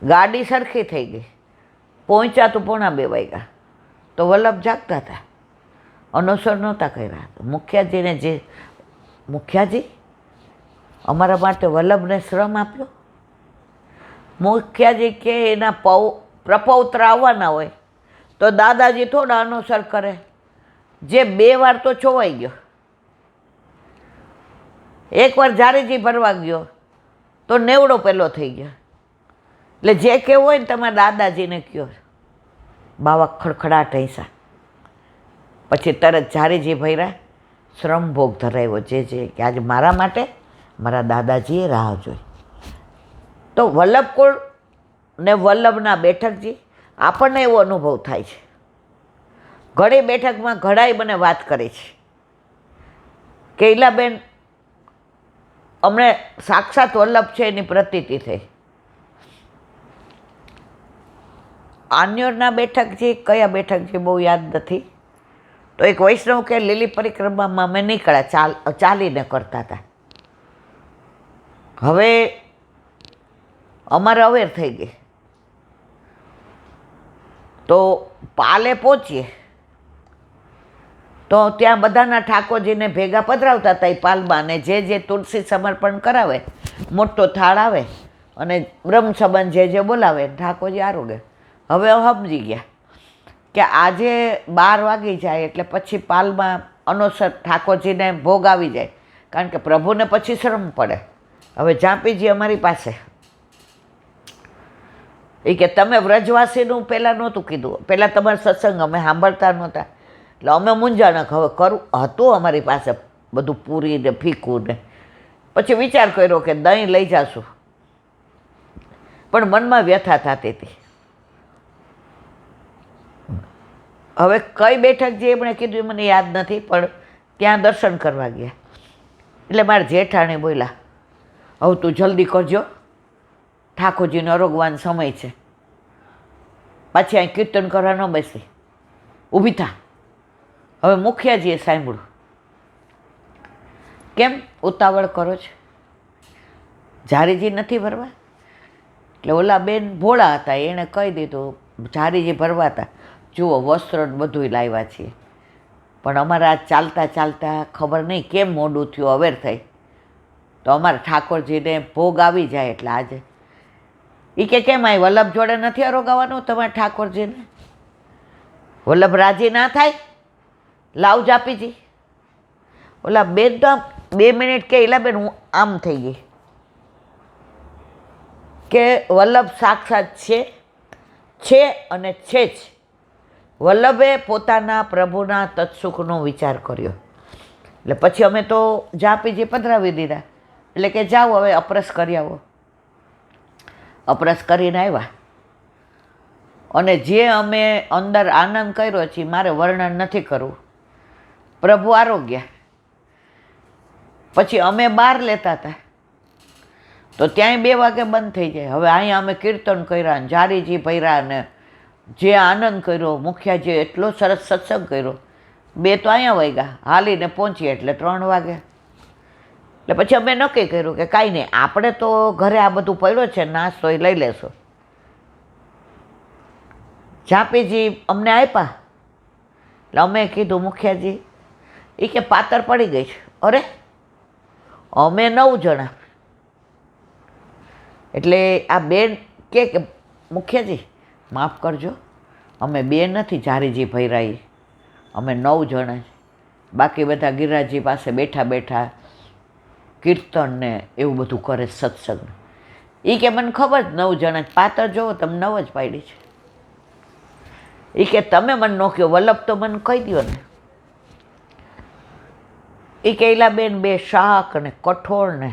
ગાડી સરખી થઈ ગઈ, પહોંચ્યા તો 1:45 વાગ્યા, તો વલ્લભ જાગતા હતા, અનુસર નહોતા કર્યા. મુખિયાજીને જે મુખિયાજી અમારા માટે વલ્લભને શ્રમ આપ્યો. મુખિયાજી કે એના પ્રપૌત્ર આવવાના હોય તો દાદાજી થોડા અનુસર કરે. જે 2 વાર તો છોવાઈ ગયો, એકવાર જારીજી ભરવા ગયો તો 90 પેલો થઈ ગયો. એટલે જે કહેવું હોય ને તમારા દાદાજીને કહો. બાવા ખડખડાટ હૈસા, પછી તરત જારીજી ભર્યા, શ્રમ ભોગ ધરાવ્યો. જે કે આજે મારા માટે મારા દાદાજીએ રાહ જોઈ. તો વલ્લભકુળ ને વલ્લભના બેઠકજી આપણને એવો અનુભવ થાય છે. ઘણી બેઠકમાં ઘણાય મને વાત કરી છે કે ઈલાબેન અમને સાક્ષાત વલ્લભ છે એની પ્રતીતિ થઈ. આન્યોરના બેઠકજી કયા બેઠકજી બહુ યાદ નથી. તો એક વૈષ્ણવ કે લીલી પરિક્રમામાં અમે નીકળ્યા, ચાલીને કરતા હતા. હવે અમારે અવેર થઈ ગઈ તો પાલે પહોંચીએ તો ત્યાં બધાના ઠાકોરજીને ભેગા પધરાવતા હતા એ પાલમાં, અને જે તુલસી સમર્પણ કરાવે, મોટો થાળ આવે અને બ્રહ્મ સંબંધ જે બોલાવે, ઠાકોરજી આરોગે. હવે સમજી ગયા કે આજે 12 વાગી જાય એટલે પછી પાલમાં અનુસર ઠાકોરજીને ભોગ આવી જાય, કારણ કે પ્રભુને પછી શ્રમ પડે. હવે જાપીજી અમારી પાસે એ કે તમે વ્રજવાસીનું પહેલાં નહોતું કીધું, પહેલાં તમારા સત્સંગ અમે સાંભળતા નહોતા, એટલે અમે મૂંઝાણક હવે કરું હતું અમારી પાસે બધું પૂરી ને ફીકું ને. પછી વિચાર કર્યો કે દહીં લઈ જાશું, પણ મનમાં વ્યથા થતી હતી. હવે કઈ બેઠક જે એમણે કીધું એ મને યાદ નથી, પણ ત્યાં દર્શન કરવા ગયા. એટલે મારા જેઠાણી બોલ્યા, હવે તું જલ્દી કરજો, ઠાકોરજીનો અરોગવાન સમય છે, પાછી અહીં કીર્તન કરવા ન બેસી, ઊભી થા. હવે મુખિયાજીએ સાંભળ્યું, કેમ ઉતાવળ કરો છો, જારીજી નથી ભરવા? એટલે ઓલા બેન ભોળા હતા, એણે કહી દીધું જારીજી ભરવા હતા, જુઓ વસ્ત્ર બધું લાવ્યા છીએ, પણ અમારા ચાલતા ચાલતા ખબર નહીં કેમ મોડું થયું, અવેર થઈ, તો અમારા ઠાકોરજીને ભોગ આવી જાય એટલે આજે. એ કે કેમ આ વલ્લભ જોડે નથી અરોગાવાનું તમારા ઠાકોરજીને? વલ્લભ રાજી ના થાય? લાવ જાપીજી. ઓલા બેન તો આમ 2 મિનિટ કે ઈલાબેન હું આમ થઈ ગઈ કે વલ્લભ સાક્ષાત છે અને છે જ. વલ્લભે પોતાના પ્રભુના તત્સુખનો વિચાર કર્યો. એટલે પછી અમે તો જાપીજી પધરાવી દીધા, એટલે કે જાઓ હવે અપરસ કરી આવો. અપરસ કરીને આવ્યા, અને જે અમે અંદર આનંદ કર્યો છે મારે વર્ણન નથી કરવું. પ્રભુ આરોગ્ય. પછી અમે બહાર લેતા હતા તો ત્યાંય 2 વાગે બંધ થઈ જાય. હવે અહીંયા અમે કીર્તન કર્યા, જારીજી ભર્યા, ને જે આનંદ કર્યો, મુખિયાજીએ એટલો સરસ સત્સંગ કર્યો. 2 તો અહીંયા વાગ્યા, હાલીને પહોંચીએ એટલે 3 વાગે. એટલે પછી અમે નક્કી કર્યું કે કાંઈ નહીં, આપણે તો ઘરે આ બધું પડ્યો છે, નાસ્તો એ લઈ લેશો. જાપીજી અમને આપ્યા એટલે અમે કીધું મુખિયાજી, એ કે પાતર પડી ગઈ છે. અરે અમે 9 જણા. એટલે આ બેન કે મુખિયાજી માફ કરજો, અમે 2 નથી જારીજી ભૈરાઈ, અમે 9 જણા. બાકી બધા ગિરિરાજજી પાસે બેઠા બેઠા કીર્તન ને એવું બધું કરે, સત્સંગ. એ કે મને ખબર જ 9 જણા, પાતર જોવો તમે 9 જ પાડી છે. એ કે તમે મને ન કહો, વલ્લભ તો મને કહી દો ને. એ કહેલા બેન 2 શાક ને કઠોળ ને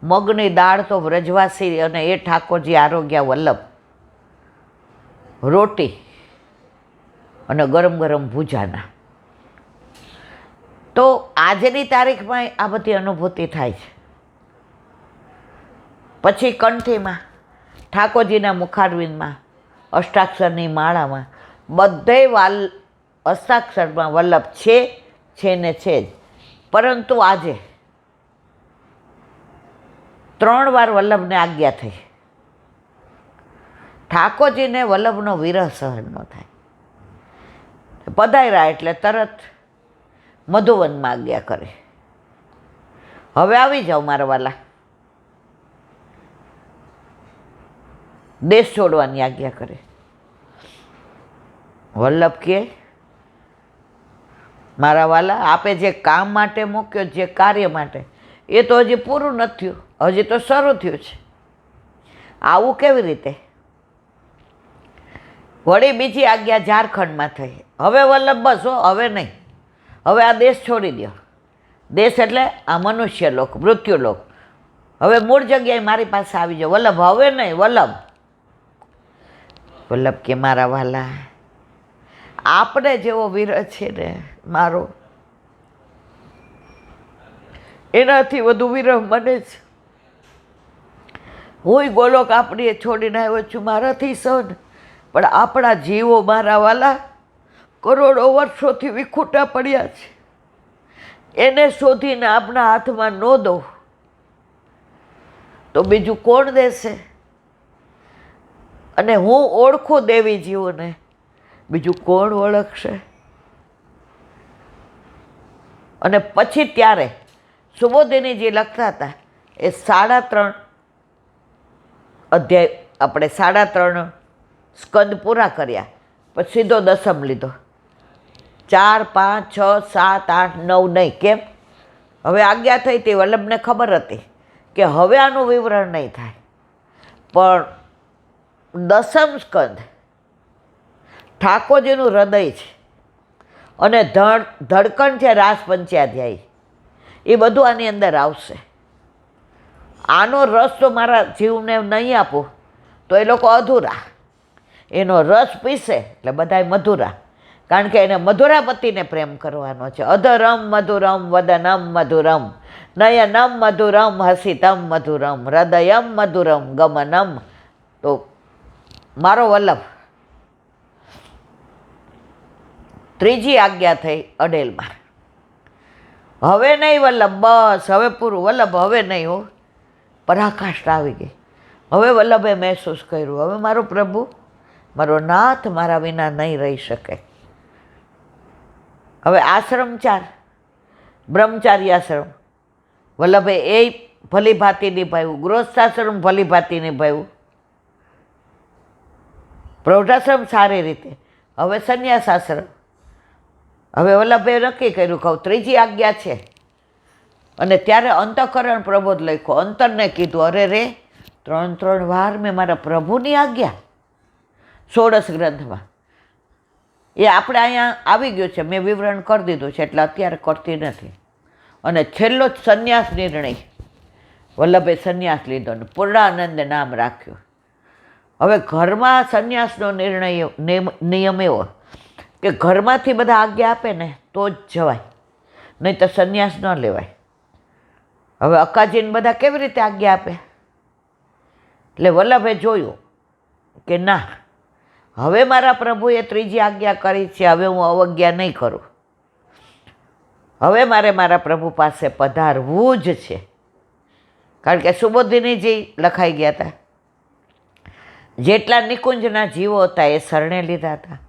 મગની દાળ તો વ્રજવાસી અને એ ઠાકોરજી આરોગ્ય વલ્લભ, રોટી અને ગરમ ગરમ ભૂજાના. તો આજની તારીખમાં આ બધી અનુભૂતિ થાય છે. પછી કંઠીમાં ઠાકોરજીના મુખારવિંદમાં અષ્ટાક્ષરની માળામાં બધે હસ્તાક્ષરમાં વલ્લભ છે ને છે જ. પરંતુ આજે 3 વાર વલ્લભને આજ્ઞા થઈ ઠાકોરજીને વલ્લભનો વિરહ સહન ન થાય. પધાર્યા એટલે તરત મધુવનમાં આજ્ઞા કરે, હવે આવી જાઓ મારા વાલા. દેશ છોડવાની આજ્ઞા કરે. વલ્લભ કહે, મારા વાલા, આપે જે કામ માટે મૂક્યો, જે કાર્ય માટે, એ તો હજી પૂરું નથી થયું, હજી તો શરૂ થયું છે. આવું કેવી રીતે? વળી બીજી આજ્ઞા ઝારખંડમાં થઈ. હવે વલ્લભ બસ હો, હવે નહીં, હવે આ દેશ છોડી દો. દેશ એટલે આ મનુષ્ય લોક, મૃત્યુ લોક. હવે મૂળ જગ્યાએ મારી પાસે આવી જાઓ. વલ્લભ, હવે નહીં વલ્લભ. વલ્લભ કે મારા વાલા, આપણે જેવો વિરહ છે ને મારો, એનાથી વધુ વિરહ મને છે. હું ગોલોક આપણી છોડીને આવ્યો છું, મારાથી સહન, પણ આપણા જીવો મારા વાલા કરોડો વર્ષોથી વિખૂટા પડ્યા છે. એને શોધીને આપણા હાથમાં ન દો તો બીજું કોણ દેશે? અને હું ઓળખું દેવી જીવોને, બીજું કોણ ઓળખશે? અને પછી ત્યારે સુબોધિનીજી લખતા હતા એ 3.5 અધ્યાય, આપણે 3.5 સ્કંદ પૂરા કર્યા, પછી સીધો દસમ લીધો. 4, 5, 6, 7, 8, 9 નહીં. કેમ? હવે આજ્ઞા થઈ હતી, વલ્લભને ખબર હતી કે હવે આનું વિવરણ નહીં થાય. પણ દસમ સ્કંદ ઠાકોરજીનું હૃદય છે અને ધડકણ છે રાસ પંચાધ્યાયી, એ બધું આની અંદર આવશે. આનો રસ તો મારા જીવને નહીં આપું તો એ લોકો અધૂરા. એનો રસ પીસે એટલે બધાય મધુરા, કારણ કે એને મધુરાપતિને પ્રેમ કરવાનો છે. અધરમ મધુરમ વદનમ મધુરમ નયનમ મધુરમ હસિતમ મધુરમ હૃદયમ મધુરમ ગમનમ. તો મારો વલ્લભ ત્રીજી આજ્ઞા થઈ અડેલમાં. હવે નહીં વલ્લભ, બસ હવે પૂરું વલ્લભ, હવે નહીં હો. પરાકાષ્ઠા આવી ગઈ. હવે વલ્લભે મહેસૂસ કર્યું, હવે મારો પ્રભુ, મારો નાથ મારા વિના નહીં રહી શકે. હવે આશ્રમ 4, બ્રહ્મચારી આશ્રમ વલ્લભે એ ભલી ભાતી નિભાવ્યું, ગૃહસ્થાશ્રમ ભલી ભાતી નિભાવ્યું, પ્રૌઢાશ્રમ સારી રીતે. હવે સંન્યાસ આશ્રમ. હવે વલ્લભે નક્કી કર્યું, કહું ત્રીજી આજ્ઞા છે. અને ત્યારે અંતઃકરણ પ્રબોધ લખ્યો. અંતરને કીધું, અરે રે, 3 વાર મેં મારા પ્રભુની આજ્ઞા 16 ગ્રંથમાં, એ આપણે અહીંયા આવી ગયું છે, મેં વિવરણ કરી દીધું છે, એટલે અત્યારે કરતી નથી. અને છેલ્લો જ સંન્યાસ નિર્ણય, વલ્લભે સંન્યાસ લીધો ને પૂર્ણાનંદ નામ રાખ્યું. હવે ઘરમાં સંન્યાસનો નિયમ એવો કે ઘરમાંથી બધા આજ્ઞા આપે ને તો જ જવાય, નહીં તો સંન્યાસ ન લેવાય. હવે અક્કાજીને બધા કેવી રીતે આજ્ઞા આપે? એટલે વલ્લભે જોયું કે ના, હવે મારા પ્રભુએ ત્રીજી આજ્ઞા કરી છે, હવે હું અવજ્ઞા નહીં કરું. હવે મારે મારા પ્રભુ પાસે પધારવું જ છે. કારણ કે સુબોધિનીજી લખાઈ ગયા હતા. જેટલા નિકુંજના જીવો હતા એ શરણે લીધા હતા,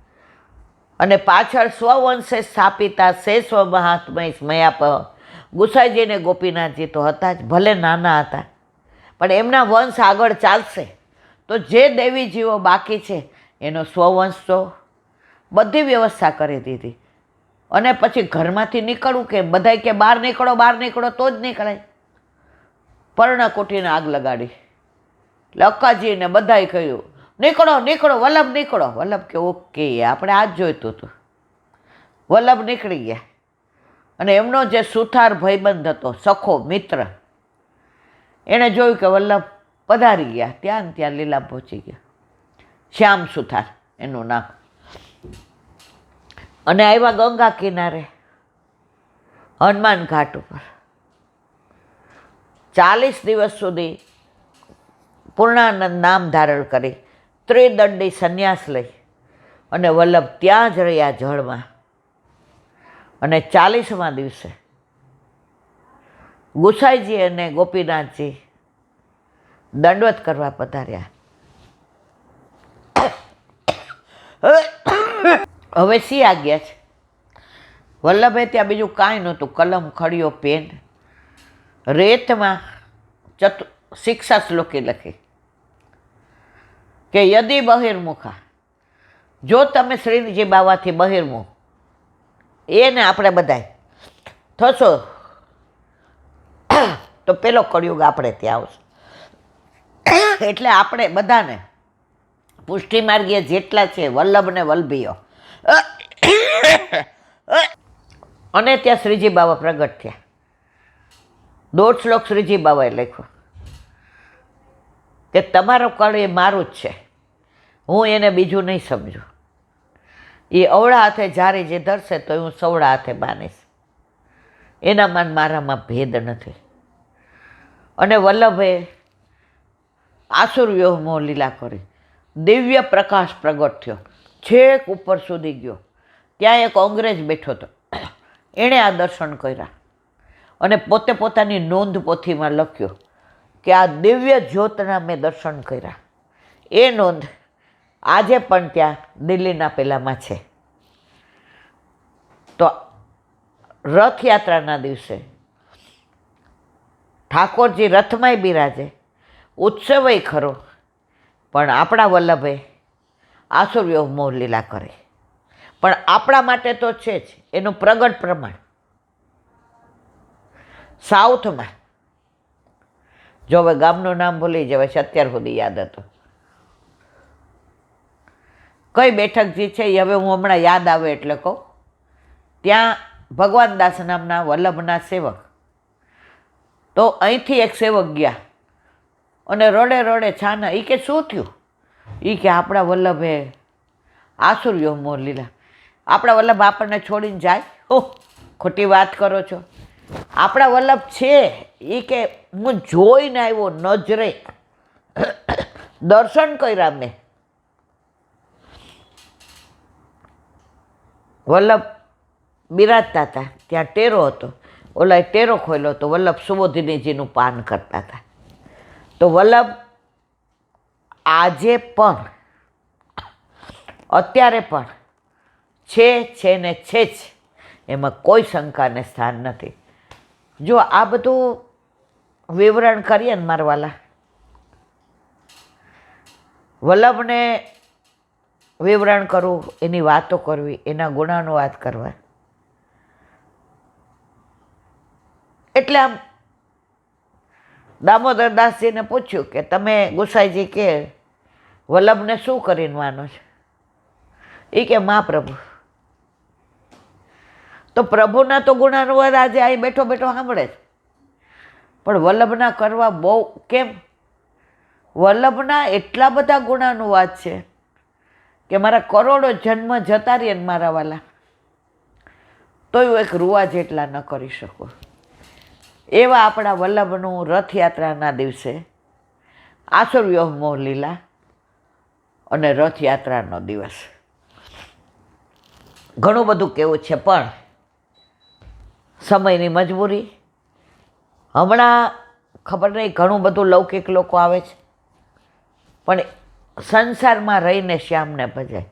અને પાછળ સ્વવંશે સ્થાપિતા સે સ્વ મહાત્મય સ્મયાપ. ગુસાઈજીને ગોપીનાથજી તો હતા જ, ભલે નાના હતા, પણ એમના વંશ આગળ ચાલશે તો જે દેવી જીવો બાકી છે એનો સ્વવંશ તો બધી વ્યવસ્થા કરી દીધી. અને પછી ઘરમાંથી નીકળવું કે બધાય કે બહાર નીકળો, બહાર નીકળો તો જ નીકળાય. પર્ણકુટીને આગ લગાડી. એટલે અક્કાજીને બધાએ કહ્યું, નીકળો નીકળો વલ્લભ નીકળો. વલ્લભ કે ઓકે, આપણે આ જ જોઈતું હતું. વલ્લભ નીકળી ગયા. અને એમનો જે સુથાર ભાઈબંધ હતો, સખો મિત્ર, એણે જોયું કે વલ્લભ પધારી ગયા. ત્યાં ને ત્યાં લીલા પહોંચી ગયા. શ્યામ સુથાર એનું નામ. અને આવ્યા ગંગા કિનારે હનુમાન ઘાટ ઉપર. 40 દિવસ સુધી પૂર્ણાનંદ નામ ધારણ કરી, ત્રિદંડી સંન્યાસ લઈ અને વલ્લભ ત્યાં જ રહ્યા જળમાં. અને 40મા દિવસે ગુસાઈજી અને ગોપીનાથજી દંડવત કરવા પધાર્યા. હવે સી આજ્ઞા છે? વલ્લભે ત્યાં બીજું કાંઈ નહોતું, કલમ, ખડીયો, પેન. રેતમાં શિક્ષા શ્લોકી લખી કે યદિ બહિર્મુખા, જો તમે શ્રીજી બાવાથી બહિર્મુખ, એને આપણે બધાય થશો તો પેલો કળિયુગ આપણે ત્યાં આવશે. એટલે આપણે બધાને પુષ્ટિ માર્ગીય જેટલા છે વલ્લભ ને વલ્લભીઓ, અને ત્યાં શ્રીજી બાવા પ્રગટ થયા. 1.5 શ્લોક શ્રીજી બાવાએ લખ્યો કે તમારો કળ એ મારું જ છે, હું એને બીજું નહીં સમજું. એ અવળા હાથે જારી જે ધરશે તો હું સવડા હાથે માનીશ, એનામાં મારામાં ભેદ નથી. અને વલ્લભે આસુર વ્યોમો લીલા કરી, દિવ્ય પ્રકાશ પ્રગટ થયો, છેક ઉપર સુધી ગયો. ત્યાં એક અંગ્રેજ બેઠો હતો, એણે આ દર્શન કર્યા અને પોતે પોતાની નોંધ પોથીમાં લખ્યો કે આ દિવ્ય જ્યોતના મેં દર્શન કર્યા. એ નોંધ આજે પણ ત્યાં દિલ્હીના પેલામાં છે. તો રથયાત્રાના દિવસે ઠાકોરજી રથમાંય બિરાજે, ઉત્સવય ખરો, પણ આપણા વલ્લભે આસુર્યો મોહ લીલા કરે. પણ આપણા માટે તો છે જ, એનું પ્રગટ પ્રમાણ સાઉથમાં, જો હવે ગામનું નામ ભૂલી જવાય છે, અત્યાર સુધી યાદ હતું, કઈ બેઠક જે છે એ હવે હું હમણાં યાદ આવે એટલે કહું. ત્યાં ભગવાન દાસ નામના વલ્લભના સેવક, તો અહીંથી એક સેવક ગયા અને રડે રડે છાના, એ કે શું થયું? એ કે આપણા વલ્લભે આસુર્યો મોહ લીલા. આપણા વલ્લભ આપણને છોડીને જાય? ઓહ, ખોટી વાત કરો છો. આપણા વલ્લભ છે, એ કે હું જોઈને આવ્યો, નજરે દર્શન કર્યા મેં. વલ્લભ બિરાજતા હતા, ત્યાં ટેરો હતો, ઓલાએ ટેરો ખોલ્યો તો વલ્લભ સુબોધિનીજીનું પાન કરતા હતા. તો વલ્લભ આજે પણ, અત્યારે પણ છે ને છે જ, એમાં કોઈ શંકાને સ્થાન નથી. જો આ બધું વિવરણ કરીએ ને મારા વાલા, વલ્લભને વિવરણ કરવું, એની વાતો કરવી, એના ગુણાનુવાદ કરવા, એટલે આમ દામોદરદાસજીને પૂછ્યું કે તમે ગુસાઈજી કે વલ્લભને શું કરીને માનો છો? એ કે મા પ્રભુ. તો પ્રભુના તો ગુણાનુવાદ આજે અહીં બેઠો બેઠો સાંભળે છે, પણ વલ્લભના કરવા બહુ કેમ? વલ્લભના એટલા બધા ગુણાનુવાદ છે કે મારા કરોડો જન્મ જતા રહીએ ને મારા વાલા, તોય એક રૂવા જેટલા ન કરી શકો. એવા આપણા વલ્લભનું રથયાત્રાના દિવસે આસુર્યો મોહ લીલા અને રથયાત્રાનો દિવસ. ઘણું બધું કેવું છે, પણ સમયની મજબૂરી. હમણાં ખબર નહીં, ઘણું બધું લૌકિક લોકો આવે છે, પણ સંસારમાં રહીને શ્યામને ભજાય.